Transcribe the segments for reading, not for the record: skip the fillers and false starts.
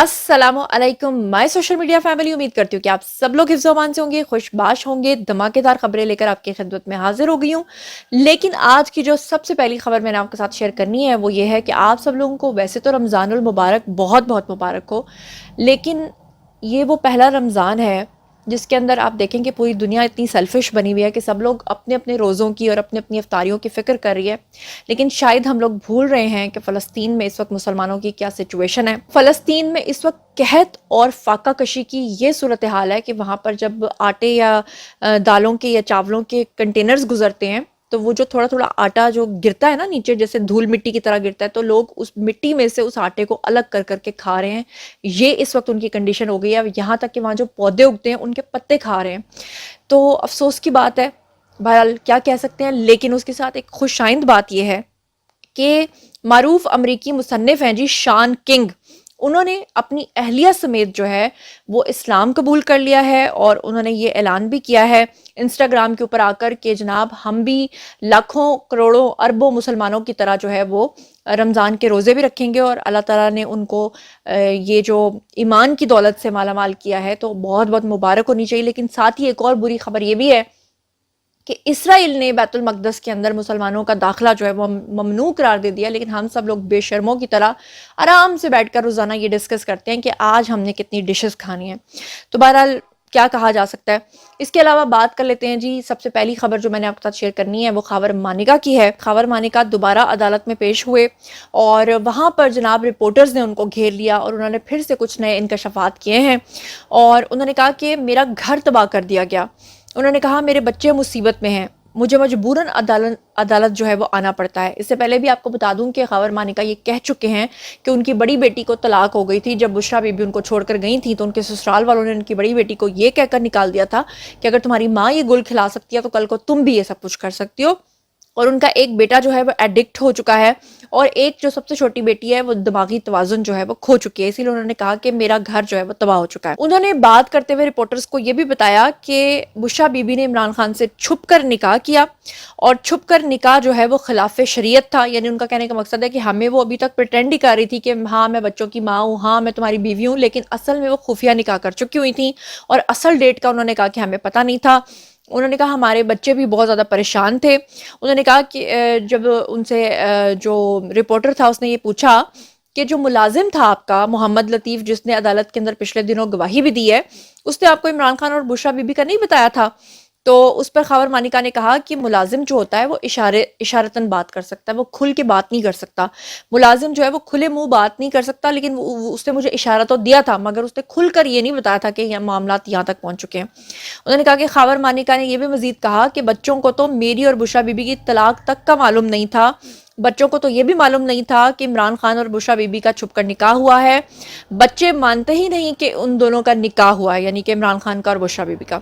अस्सलामु अलैकुम my social media family. उम्मीद करती हूँ कि आप सब लोग हिफ्ज़-ओ-अमान से होंगे, खुशबाश होंगे। धमाकेदार खबरें लेकर आपकी खिदमत में हाजिर हो गई हूँ। लेकिन आज की जो सबसे पहली खबर मैंने आपके साथ शेयर करनी है वो ये है कि आप सब लोगों को वैसे तो रमज़ानुल मुबारक बहुत बहुत मुबारक हो, लेकिन ये वो पहला रमज़ान है जिसके अंदर आप देखें कि पूरी दुनिया इतनी सेल्फिश बनी हुई है कि सब लोग अपने अपने रोज़ों की और अपनी अपनी इफ्तारियों की फ़िक्र कर रही है। लेकिन शायद हम लोग भूल रहे हैं कि फ़लस्तीन में इस वक्त मुसलमानों की क्या सिचुएशन है। फ़लस्तीन में इस वक्त कहत और फाका कशी की ये सूरत हाल है कि वहाँ पर जब आटे या दालों के या चावलों के कंटेनर्स गुजरते हैं तो वो जो थोड़ा थोड़ा आटा जो गिरता है ना नीचे, जैसे धूल मिट्टी की तरह गिरता है, तो लोग उस मिट्टी में से उस आटे को अलग कर करके खा रहे हैं। ये इस वक्त उनकी कंडीशन हो गई है। यहाँ तक कि वहाँ जो पौधे उगते हैं उनके पत्ते खा रहे हैं। तो अफसोस की बात है, बहरहाल क्या कह सकते हैं। लेकिन उसके साथ एक खुशाइंद बात यह है कि मारूफ अमरीकी मुसन्निफ हैं जी शान किंग, उन्होंने अपनी अहलिया समेत जो है वो इस्लाम कबूल कर लिया है और उन्होंने ये ऐलान भी किया है इंस्टाग्राम के ऊपर आकर कि जनाब हम भी लाखों करोड़ों अरबों मुसलमानों की तरह जो है वो रमज़ान के रोज़े भी रखेंगे और अल्लाह ताला ने उनको ये जो ईमान की दौलत से माला माल किया है, तो बहुत बहुत मुबारक होनी चाहिए। लेकिन साथ ही एक और बुरी खबर ये भी है कि इसराइल ने बैतुल मक़दस के अंदर मुसलमानों का दाखिला जो है वो ममनू करार दे दिया। लेकिन हम सब लोग बेशर्मों की तरह आराम से बैठकर रोज़ाना ये डिस्कस करते हैं कि आज हमने कितनी डिशेस खानी है। तो बहरहाल क्या कहा जा सकता है। इसके अलावा बात कर लेते हैं जी, सबसे पहली खबर जो मैंने आपके साथ शेयर करनी है वो खावर मानिका की है। खावर मानिका दोबारा अदालत में पेश हुए और वहाँ पर जनाब रिपोर्टर्स ने उनको घेर लिया और उन्होंने फिर से कुछ नए इंकशाफात किए हैं और उन्होंने कहा कि मेरा घर तबाह कर दिया गया। उन्होंने कहा मेरे बच्चे मुसीबत में हैं, मुझे मजबूरन अदालत जो है वो आना पड़ता है। इससे पहले भी आपको बता दूं कि खावर मानिका ये कह चुके हैं कि उनकी बड़ी बेटी को तलाक हो गई थी। जब बुशरा बीबी उनको छोड़कर गई थी तो उनके ससुराल वालों ने उनकी बड़ी बेटी को ये कहकर निकाल दिया था कि अगर तुम्हारी माँ ये गुल खिला सकती है तो कल को तुम भी ये सब कुछ कर सकती हो। और उनका एक बेटा जो है वो एडिक्ट हो चुका है और एक जो सबसे छोटी बेटी है वो दिमागी तवाजुन जो है वो खो चुकी है। इसीलिए उन्होंने कहा कि मेरा घर जो है वो तबाह हो चुका है। उन्होंने बात करते हुए रिपोर्टर्स को ये भी बताया कि बुशरा बीबी ने इमरान खान से छुप कर निकाह किया और छुप कर निकाह जो है वो खिलाफ शरीयत था। यानी उनका कहने का मकसद है कि हमें वो अभी तक प्रिटेंड ही कर रही थी कि हाँ मैं बच्चों की माँ हूँ, हाँ मैं तुम्हारी बीवी हूँ, लेकिन असल में वो खुफिया निकाह कर चुकी हुई थी और असल डेट का उन्होंने कहा कि हमें पता नहीं था। उन्होंने कहा हमारे बच्चे भी बहुत ज़्यादा परेशान थे। उन्होंने कहा कि जब उनसे जो रिपोर्टर था उसने ये पूछा कि जो मुलाजिम था आपका मोहम्मद लतीफ़, जिसने अदालत के अंदर पिछले दिनों गवाही भी दी है, उसने आपको इमरान खान और बुशरा बीबी का नहीं बताया था? तो उस पर खावर मानिका ने कहा कि मुलाजिम जो होता है वो इशारतन बात कर सकता है, वो खुल के बात नहीं कर सकता। मुलाजिम जो है वो खुले मुंह बात नहीं कर सकता, लेकिन उसने मुझे इशारा तो दिया था मगर उसने खुल कर ये नहीं बताया था कि यह मामलात यहाँ तक पहुँच चुके हैं। उन्होंने कहा कि खावर मानिका ने यह भी मजीद कहा कि बच्चों को तो मेरी और बुशरा बीबी की तलाक तक का मालूम नहीं था। बच्चों को तो ये भी मालूम नहीं था कि इमरान खान और बुशरा बीबी का छुपकर निकाह हुआ है। बच्चे मानते ही नहीं कि उन दोनों का निकाह हुआ है, यानी कि इमरान खान का और बुशरा बीबी का।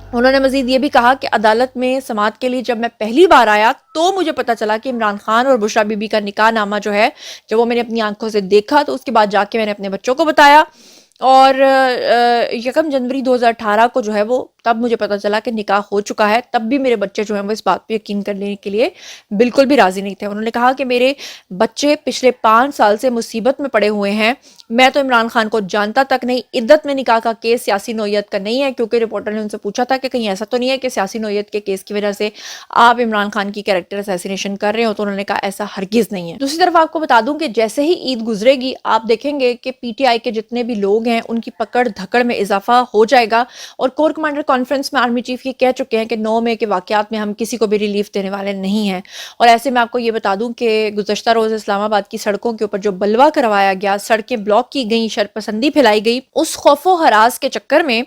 उन्होंने मजीद ये भी कहा कि अदालत में समाअत के लिए जब मैं पहली बार आया तो मुझे पता चला कि इमरान खान और बुशरा बीबी का निकाह नामा जो है, जब वो मैंने अपनी आंखों से देखा तो उसके बाद जाके मैंने अपने बच्चों को बताया और 1 जनवरी 2018 को जो है वो तब मुझे पता चला कि निकाह हो चुका है। तब भी मेरे बच्चे जो हैं वो इस बात पे यकीन करने के लिए बिल्कुल भी राजी नहीं थे। उन्होंने कहा कि मेरे बच्चे पिछले 5 साल से मुसीबत में पड़े हुए हैं। मैं तो इमरान खान को जानता तक नहीं। इद्दत में निकाह का केस सियासी नोयत का नहीं है, क्योंकि रिपोर्टर ने उनसे पूछा था कि कहीं ऐसा तो नहीं है कि सियासी नोयत के केस की वजह से आप इमरान खान की कैरेक्टर असैसिनेशन कर रहे हो। तो उन्होंने कहा ऐसा हरगिज नहीं है। दूसरी तरफ आपको बता दूं कि जैसे ही ईद गुजरेगी आप देखेंगे कि पीटीआई के जितने भी लोग हैं उनकी पकड़ धकड़ में इजाफा हो जाएगा और कोर कमांडर कॉन्फ्रेंस में आर्मी चीफ ये कह चुके हैं कि 9 मई के वाकयात में हम किसी को भी रिलीफ देने वाले नहीं हैं। और ऐसे में आपको ये बता दूं कि गुज़श्ता रोज इस्लामाबाद की सड़कों के ऊपर जो बलवा करवाया गया, सड़कें ब्लॉक की गई, शरपसंदी फैलाई गई, उस खौफो हरास के चक्कर में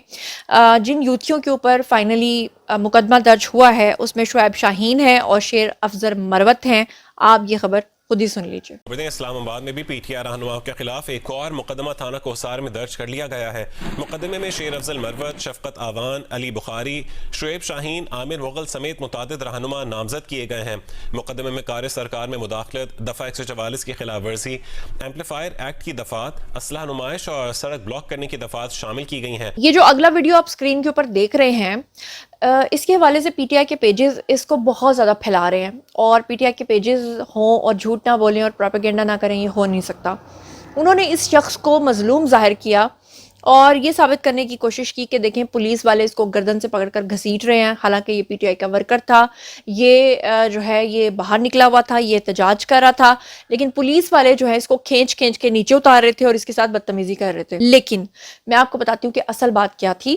जिन यूथियों के ऊपर फाइनली मुकदमा दर्ज हुआ है उसमें शुएब शाहीन है और शेर अफजर मरवत हैं। आप ये खबर खुद ही सुन लीजिए। इस्लामाबाद में भी पीटीआई रहनुमाओं के खिलाफ एक और मुकदमा थाना कोसार में दर्ज कर लिया गया है। मुकदमे में शेर अफजल मरवत, शफकत आवान, अली बुखारी, शुएब शाहीन, आमिर मुगल समेत मुतादिद रहनुमा नामजद किए गए हैं। मुकदमे में कार्य सरकार में मुदाखलत, दफा 144 की खिलाफ वर्जी, एम्पलीफायर एक्ट की दफात, असलहा नुमाइश और सड़क ब्लॉक करने की दफात शामिल की गई हैं। ये जो अगला वीडियो आप स्क्रीन के ऊपर देख रहे हैं, इसके हवाले से पीटीआई के पेजेस इसको बहुत ज़्यादा फैला रहे हैं और पीटीआई के पेजेस हों और झूठ ना बोलें और प्रोपेगेंडा ना करें, ये हो नहीं सकता। انہوں نے اس شخص کو مظلوم ظاہر کیا اور یہ ثابت کرنے کی کوشش کی کہ دیکھیں پولیس والے اس کو گردن سے پکڑ کر گھسیٹ رہے ہیں، حالانکہ یہ پی ٹی آئی کا ورکر تھا، یہ جو ہے یہ باہر نکلا ہوا تھا، یہ احتجاج کر رہا تھا، لیکن پولیس والے جو ہے اس کو کھینچ کے نیچے اتار رہے تھے اور اس کے ساتھ بدتمیزی کر رہے تھے۔ لیکن میں آپ کو بتاتی ہوں کہ اصل بات کیا تھی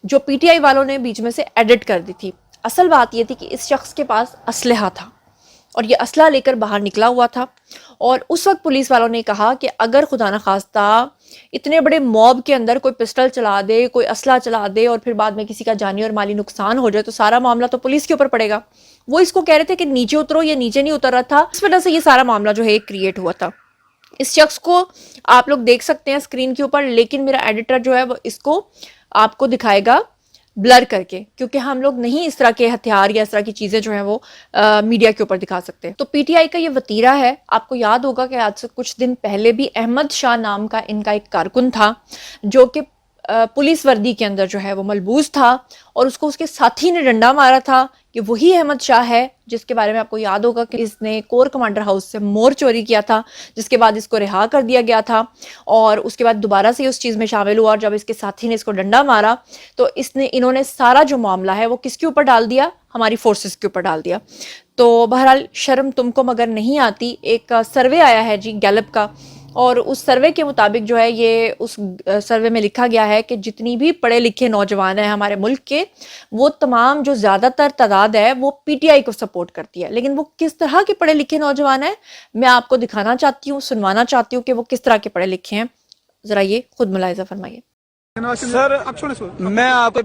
جو پی ٹی آئی والوں نے بیچ میں سے ایڈٹ کر دی تھی۔ اصل بات یہ تھی کہ اس شخص کے پاس اسلحہ تھا اور یہ اسلحہ لے کر باہر نکلا ہوا تھا، اور اس وقت پولیس والوں نے کہا کہ اگر خدا نخواستہ اتنے بڑے موب کے اندر کوئی پسٹل چلا دے، کوئی اسلحہ چلا دے اور پھر بعد میں کسی کا جانی اور مالی نقصان ہو جائے تو سارا معاملہ تو پولیس کے اوپر پڑے گا۔ وہ اس کو کہہ رہے تھے کہ نیچے اترو، یہ نیچے نہیں اتر رہا تھا، اس وجہ سے یہ سارا معاملہ جو ہے کریٹ ہوا تھا۔ اس شخص کو آپ لوگ دیکھ سکتے ہیں اسکرین کے اوپر، لیکن میرا ایڈیٹر جو ہے وہ اس کو آپ کو دکھائے گا بلر کر کے، کیونکہ ہم لوگ نہیں اس طرح کے ہتھیار یا اس طرح کی چیزیں جو ہیں وہ میڈیا کے اوپر دکھا سکتے۔ تو پی ٹی آئی کا یہ وتیرہ ہے۔ آپ کو یاد ہوگا کہ آج سے کچھ دن پہلے بھی احمد شاہ نام کا ان کا ایک کارکن تھا جو کہ پولیس وردی کے اندر جو ہے وہ ملبوس تھا اور اس کو اس کے ساتھی نے ڈنڈا مارا تھا کہ وہی احمد شاہ ہے جس کے بارے میں آپ کو یاد ہوگا کہ اس نے کور کمانڈر ہاؤس سے مور چوری کیا تھا، جس کے بعد اس کو رہا کر دیا گیا تھا اور اس کے بعد دوبارہ سے اس چیز میں شامل ہوا، اور جب اس کے ساتھی نے اس کو ڈنڈا مارا تو انہوں نے سارا جو معاملہ ہے وہ کس کے اوپر ڈال دیا؟ ہماری فورسز کے اوپر ڈال دیا۔ تو بہرحال شرم تم کو مگر نہیں آتی۔ ایک سروے آیا ہے جی گیلپ کا، اور اس سروے کے مطابق جو ہے یہ اس سروے میں لکھا گیا ہے کہ جتنی بھی پڑھے لکھے نوجوان ہیں ہمارے ملک کے، وہ تمام جو زیادہ تر تعداد ہے وہ پی ٹی آئی کو سپورٹ کرتی ہے۔ لیکن وہ کس طرح کے پڑھے لکھے نوجوان ہیں میں آپ کو دکھانا چاہتی ہوں، سنوانا چاہتی ہوں کہ وہ کس طرح کے پڑھے لکھے ہیں، ذرا یہ خود ملاحظہ فرمائیے۔ سر میں آپ کو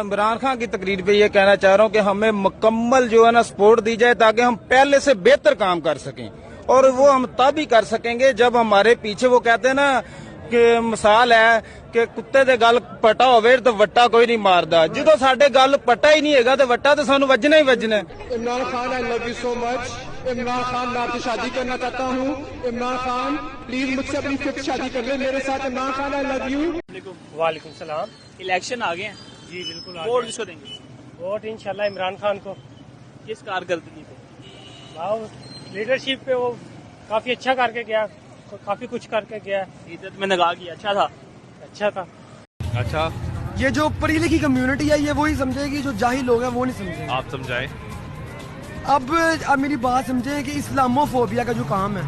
عمران خان کی تقریر پہ یہ کہنا چاہ رہا ہوں کہ ہمیں مکمل جو ہے نا سپورٹ دی جائے تاکہ ہم پہلے سے بہتر کام کر سکیں، اور وہ ہم تب ہی کر سکیں گے جب ہمارے پیچھے وہ کہتے ہیں نا کہ مثال ہے کہ کتے دے گل پٹا ہوئے تو وٹا کوئی نہیں ماردا، جدو ساڈے گل پٹا ہی نہیں ہے تو وٹا تو سانو وجنا ہی وجنا ہے۔ عمران خان آئی لو یو سو مچ۔ عمران خان میں آپ سے شادی کرنا چاہتا ہوں۔ عمران خان پلیز مجھ سے اپنی 5th شادی کر لیں میرے ساتھ۔ عمران خان آئی لو یو۔ وعلیکم السلام۔ الیکشن آ گئے ہیں جی بالکل ووٹ کس کو دیں گے؟ ووٹ انشاءاللہ عمران خان کو۔ کس کارکردگی پہ؟ واہ لیڈرشپ پہ وہ کافی اچھا کر کے گیا، کافی کچھ کر کے گیا، عزت میں نگاہ کیا، اچھا تھا۔ اچھا تھا۔ اچھا یہ جو پڑھی لکھی کمیونٹی ہے یہ وہی سمجھے گی، جو جاہل لوگ ہیں وہ نہیں سمجھیں گے۔ آپ سمجھائیں۔ اب میری بات سمجھیں کہ اسلامو فوبیا کا جو کام ہے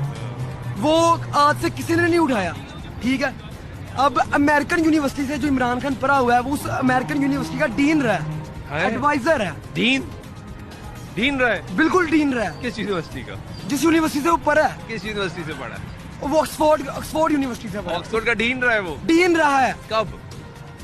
وہ آج سے کسی نے نہیں اٹھایا، ٹھیک ہے؟ اب امریکن یونیورسٹی سے جو عمران خان پڑھا ہوا ہے وہ اس امریکن یونیورسٹی کا ڈین رہا ہے، ایڈوائزر ہے۔ دین رہے بالکل ڈین رہا ہے۔ کس یونیورسٹی کا؟ جس یونیورسٹی سے وہ پڑھا ہے کس یونیورسٹی سے پڑھا ہے؟ وہ آکسفورڈ یونیورسٹی سے پڑھا ہے۔ آکسفورڈ کا ڈین رہا ہے وہ؟ ڈین رہا ہے۔ کب؟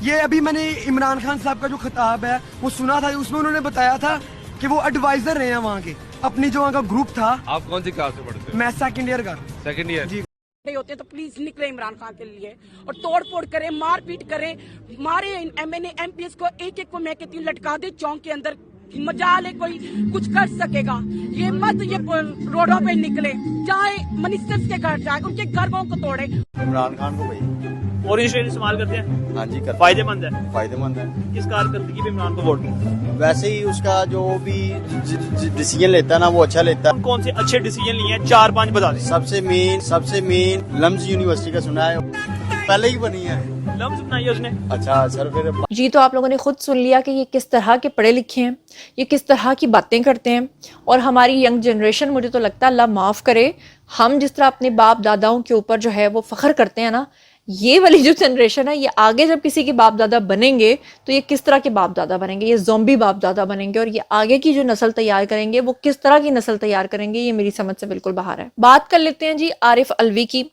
یہ ابھی میں نے عمران خان صاحب کا جو خطاب ہے وہ سنا تھا، اس میں انہوں نے بتایا تھا کہ وہ ایڈوائزر رہے ہیں وہاں کے، اپنی جو وہاں کا گروپ تھا۔ آپ کون سی کلاس میں پڑھتے ہیں؟ میں 2nd ایئر کا۔ Second year. جی ہوتے تو پلیز نکلے عمران خان کے لیے اور توڑ پھوڑ کریں، مار پیٹ کریں، مارے M N A M P S کو ایک ایک کو میں کہتی ہوں لٹکا دے چونک کے اندر، مجال ہے کوئی کچھ کر سکے گا۔ یہ مت یہ روڈوں پہ نکلے، جائیں منسٹرز کے گھر جائیں، ان کے گھروں کو توڑے۔ عمران خان کو بھائی اورنج ٹرین استعمال کرتے ہیں؟ ہاں جی کرتے ہیں۔ فائدے مند ہے؟ فائدے مند ہے۔ کس کارکردگی پہ عمران کو ووٹ دیں؟ ویسے ہی اس کا جو بھی ڈیسیجن لیتا ہے نا وہ اچھا لیتا ہے۔ کون سے اچھے ڈیسیجن لیے ہیں؟ 4-5 بتا دیں۔ سب سے مین لمز یونیورسٹی کا سنا ہے، پہلے ہی بنی ہے۔ لفظ بنائی ہے اس نے۔ اچھا سر پھر جی تو آپ لوگوں نے خود سن لیا کہ یہ کس طرح کے پڑھے لکھے ہیں، یہ کس طرح کی باتیں کرتے ہیں، اور ہماری ینگ جنریشن، مجھے تو لگتا ہے اللہ معاف کرے، ہم جس طرح اپنے باپ داداؤں کے اوپر جو ہے وہ فخر کرتے ہیں نا، یہ والی جو جنریشن ہے یہ آگے جب کسی کے باپ دادا بنیں گے تو یہ کس طرح کے باپ دادا بنیں گے؟ یہ زومبی باپ دادا بنیں گے، اور یہ آگے کی جو نسل تیار کریں گے وہ کس طرح کی نسل تیار کریں گے، یہ میری سمجھ سے بالکل باہر ہے۔ بات کر لیتے ہیں جی عارف الوی کی۔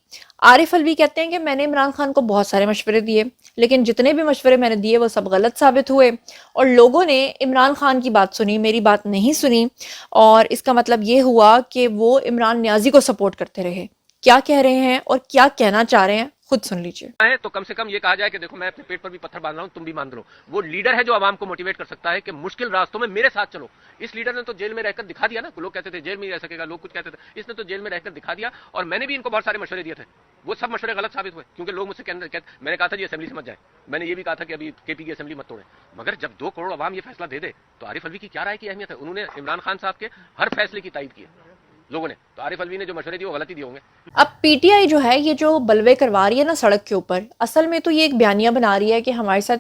عارف الوی کہتے ہیں کہ میں نے عمران خان کو بہت سارے مشورے دیے، لیکن جتنے بھی مشورے میں نے دیے وہ سب غلط ثابت ہوئے، اور لوگوں نے عمران خان کی بات سنی، میری بات نہیں سنی، اور اس کا مطلب یہ ہوا کہ وہ عمران نیازی کو سپورٹ کرتے رہے۔ کیا کہہ رہے ہیں اور کیا کہنا چاہ رہے ہیں خود سن لیجئے۔ تو کم سے کم یہ کہا جائے کہ دیکھو میں اپنے پیٹ پر بھی پتھر باندھ رہا ہوں، تم بھی باندھ لو۔ وہ لیڈر ہے جو عوام کو موٹیویٹ کر سکتا ہے کہ مشکل راستوں میں میرے ساتھ چلو۔ اس لیڈر نے تو جیل میں رہ کر دکھا دیا نا، لوگ کہتے تھے جیل میں ہی رہ سکے گا، لوگ کچھ کہتے تھے، اس نے تو جیل میں رہ کر دکھا دیا، اور میں نے بھی ان کو بہت سارے مشورے دیے تھے، وہ سب مشورے غلط ثابت ہوئے، کیونکہ لوگ مجھ سے میں نے کہا تھا جی اسمبلی سے مت جائے، میں نے یہ بھی کہا تھا کہ ابھی کے پی کی اسمبلی مت توڑے، مگر جب 2 کروڑ عوام یہ فیصلہ دے دے تو عارف الوی کی کیا رائے کی اہمیت ہے؟ انہوں نے عمران خان صاحب کے ہر فیصلے کی تائید کی ہے، लोगों ने। तो आरिफ अलवी ने जो मशवरे दिए वो गलत ही दिए होंगे। अब पीटीआई जो है ये जो बलवे करवा रही है ना सड़क के ऊपर, असल में तो ये एक बयानिया बना रही है कि हमारे साथ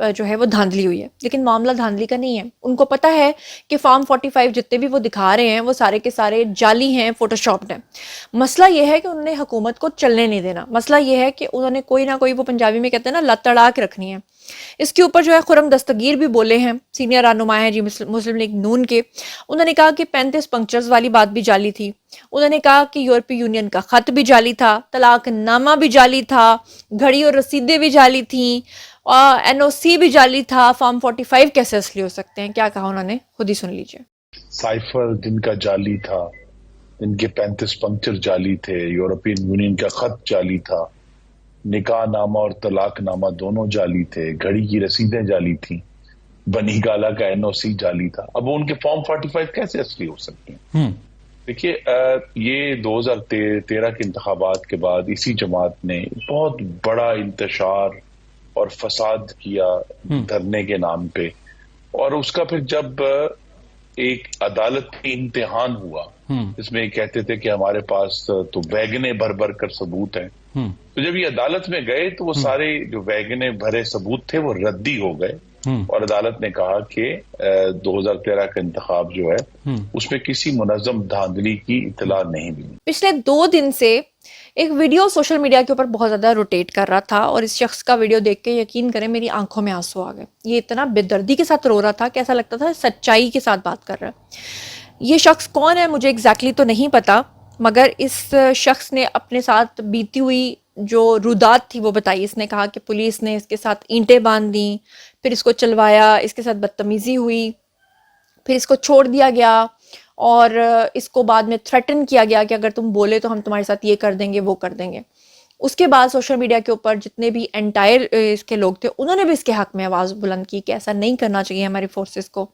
जो है वो धांधली हुई है, लेकिन मामला धांधली का नहीं है। उनको पता है कि फार्म 45 जितने भी वो दिखा रहे हैं वो सारे के सारे जाली हैं, फोटोशॉप्ड हैं। मसला ये है कि उन्होंने हुकूमत को चलने नहीं देना। मसला ये है कि उन्होंने कोई ना कोई, वो पंजाबी में कहते हैं ना, लत अड़ा के रखनी है। इसके ऊपर जो है खुरम दस्तगीर भी बोले हैं, सीनियर रहनुमा हैं जी मुस्लिम लीग नून के। उन्होंने कहा कि 35 पंक्चर्स वाली बात भी जाली थी। उन्होंने कहा कि यूरोपीय यूनियन का खत भी जाली था, तलाकनामा भी जाली था, घड़ी और रसीदें भी जाली थी, और एनओसी भी जाली था। फॉर्म 45 कैसे असली हो सकते हैं? क्या कहा उन्होंने, खुद ही सुन लीजिए। साइफर जिनका जाली था, इनके 35 पंक्चर जाली थे, यूरोपियन यूनियन का खत जाली था, निकाह नामा और तलाक नामा दोनों जाली थे, घड़ी की रसीदें जाली थी, बनी गाला का एनओसी जाली था। अब उनके फॉर्म 45 कैसे असली हो सकते हैं? देखिए, ये 2013 के इंतखाबात के बाद इसी जमात ने बहुत बड़ा इंतशार और फसाद किया धरने के नाम पे, और उसका फिर जब एक अदालत में इम्तिहान हुआ जिसमें कहते थे कि हमारे पास तो वैगने भर भर कर सबूत हैं, तो जब ये अदालत में गए तो वो सारे जो वैगने भरे सबूत थे वो रद्दी हो गए, और अदालत ने कहा कि 2013 का इंतखाब जो है उसमें किसी मुनज़्ज़म धांधली की इत्तला नहीं मिली। पिछले 2 दिन से एक वीडियो सोशल मीडिया के ऊपर बहुत ज़्यादा रोटेट कर रहा था, और इस शख्स का वीडियो देख के यकीन करें मेरी आंखों में आंसू आ गए। ये इतना बेदर्दी के साथ रो रहा था कि ऐसा लगता था सच्चाई के साथ बात कर रहा है। ये शख्स कौन है मुझे एग्जैक्टली तो नहीं पता, मगर इस शख्स ने अपने साथ बीती हुई जो रुदात थी वो बताई। इसने कहा कि पुलिस ने इसके साथ ईंटें बांध दी, फिर इसको चलवाया, इसके साथ बदतमीज़ी हुई, फिर इसको छोड़ दिया गया, और इसको बाद में थ्रेटन किया गया कि अगर तुम बोले तो हम तुम्हारे साथ ये कर देंगे, वो कर देंगे। उसके बाद सोशल मीडिया के ऊपर जितने भी एंटायर इसके लोग थे उन्होंने भी इसके हक में आवाज़ बुलंद की कि ऐसा नहीं करना चाहिए हमारी फोर्सेस को।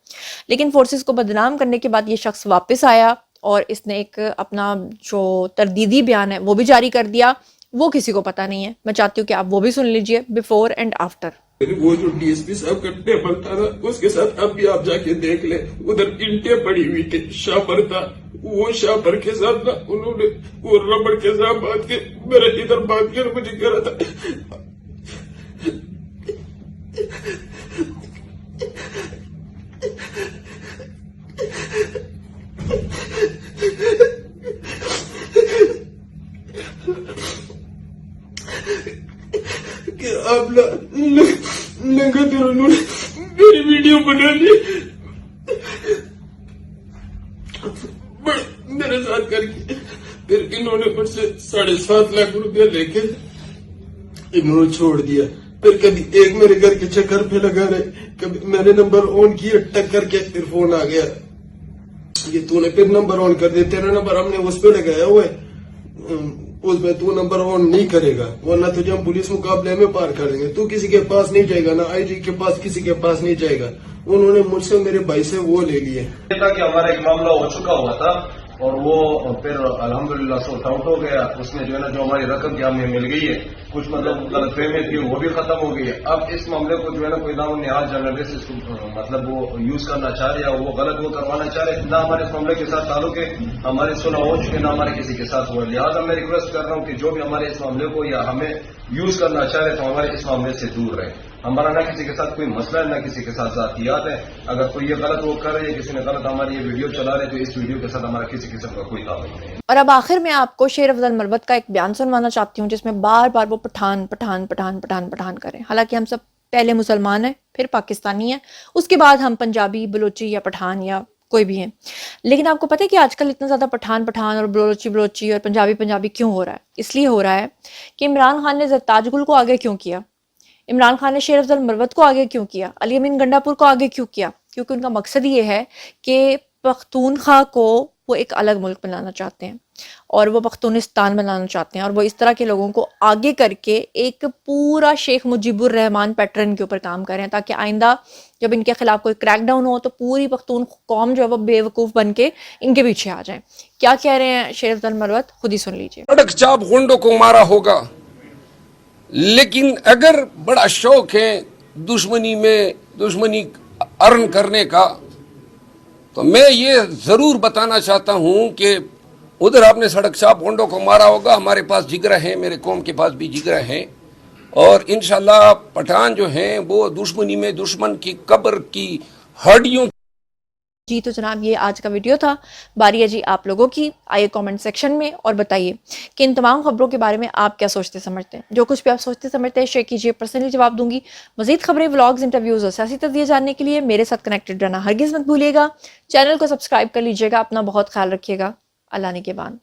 लेकिन फोर्सेस को बदनाम करने के बाद ये शख्स वापस आया और इसने एक अपना जो तरदीदी बयान है वो भी जारी कर दिया। वो किसी को पता नहीं है। मैं चाहती हूँ कि आप वो भी सुन लीजिए, बिफोर एंड आफ्टर। वो जो डीएसपी साहब का टेबल था ना, उसके साथ अब भी आप जाके देख ले, उधर ईंटें पड़ी हुई थी, शापर था, वो शापर के साथ ना उन्होंने वो रबड़ के साथ बांध के मेरे इधर बांध के मुझे कह रहा था। कि आप लगा फिर उन्होंने मेरी वीडियो बना ली मेरे साथ करके। फिर इन्होंने मुझसे 7.5 लाख रुपया लेके इन्होंने छोड़ दिया। फिर कभी एक मेरे घर के चक्कर पे लगा रहे, कभी मैंने नंबर ऑन किया, टक्कर के फिर फोन आ गया ये तूने फिर नंबर ऑन कर दिया, तेरा नंबर हमने उस पर लगाया हुआ है, उसमें तू नंबर ऑन नहीं करेगा वरना तुझे हम पुलिस मुकाबले में पार कर देंगे, तू किसी के पास नहीं जाएगा, ना आईजी के पास किसी के पास नहीं जाएगा। उन्होंने मुझसे मेरे भाई से वो ले लिए। कि हमारा एक मामला हो चुका हुआ था और वो फिर अल्हम्दुलिल्लाह सॉर्ट आउट हो गया। उसमें जो है ना जो हमारी रकम की हमें मिल गई है, कुछ मतलब गलतफहमी थी वो भी खत्म हो गई है। अब इस मामले को जो है ना कोई ना निहाल जर्नलिस्ट इसको मतलब वो यूज करना चाह रहे या वो गलत वो करवाना चाह रहे, ना हमारे इस मामले के साथ ताल्लुक है, हमारे सुलह हो चुके, ना हमारे किसी के साथ हुआ। लिहाजा मैं रिक्वेस्ट कर रहा हूँ कि जो भी हमारे इस मामले को या हमें यूज करना चाह रहे तो हमारे इस मामले से दूर रहे। हमारा ना किसी के साथ कोई मसला है, ना किसी के साथ जातियात है। अगर कोई ये गलत वो कर रहे है, किसी ने गलत हमारी ये वीडियो चला रहे तो इस वीडियो के साथ हमारा किसी किस्म का कोई ताल्लुक नहीं है। और अब आखिर में आपको शेर अफजल मरवत का एक बयान सुनवाना चाहती हूँ जिसमें बार बार वो पठान पठान पठान पठान पठान करें। हालांकि हम सब पहले मुसलमान हैं, फिर पाकिस्तानी हैं, उसके बाद हम पंजाबी, बलोची या पठान या कोई भी हैं। लेकिन आपको पता है कि आजकल इतना ज़्यादा पठान पठान और बलोची और पंजाबी पंजाबी क्यों हो रहा है? इसलिए हो रहा है कि इमरान खान ने ज़रताज गुल को आगे क्यों किया, इमरान खान ने शेर अफजल मरवत को आगे क्यों किया, अली अमीन गंडापुर को आगे क्यों किया? क्योंकि उनका मकसद ये है कि पख्तूनख्वा को वो एक अलग मुल्क बनाना चाहते हैं और वो पख्तूनिस्तान बनाना चाहते हैं, और वो इस तरह के लोगों को आगे करके एक पूरा शेख मुजीबुर रहमान पैटर्न के ऊपर काम करें ताकि आइंदा जब इनके खिलाफ कोई क्रैकडाउन हो तो पूरी पख्तून कौम जो है वो बेवकूफ़ बन के इनके पीछे आ जाए। क्या कह रहे हैं शेर अफजल मरवत, खुद ही सुन लीजिए। सड़क चाप गुंडों को मारा होगा, लेकिन अगर बड़ा शौक है दुश्मनी अर्न करने का, तो मैं ये जरूर बताना चाहता हूं कि उधर आपने सड़क छाप होंडों को मारा होगा, हमारे पास जिगरा हैं, मेरे कौम के पास भी जिगरा हैं, और इंशाल्लाह पठान जो हैं वो दुश्मनी में दुश्मन की कब्र की हड्डियों। जी तो जनाब ये आज का वीडियो था। बारी है जी आप लोगों की। आइए कमेंट सेक्शन में और बताइए कि इन तमाम खबरों के बारे में आप क्या सोचते समझते हैं। जो कुछ भी आप सोचते समझते हैं शेयर कीजिए, पर्सनली जवाब दूंगी। मजीद खबरें, व्लॉग्स, इंटरव्यूज और सियासी तस्वीर जानने के लिए मेरे साथ कनेक्टेड रहना हरगिज़ मत भूलिएगा। चैनल को सब्सक्राइब कर लीजिएगा। अपना बहुत ख्याल रखिएगा। अल्लाह निगहबान।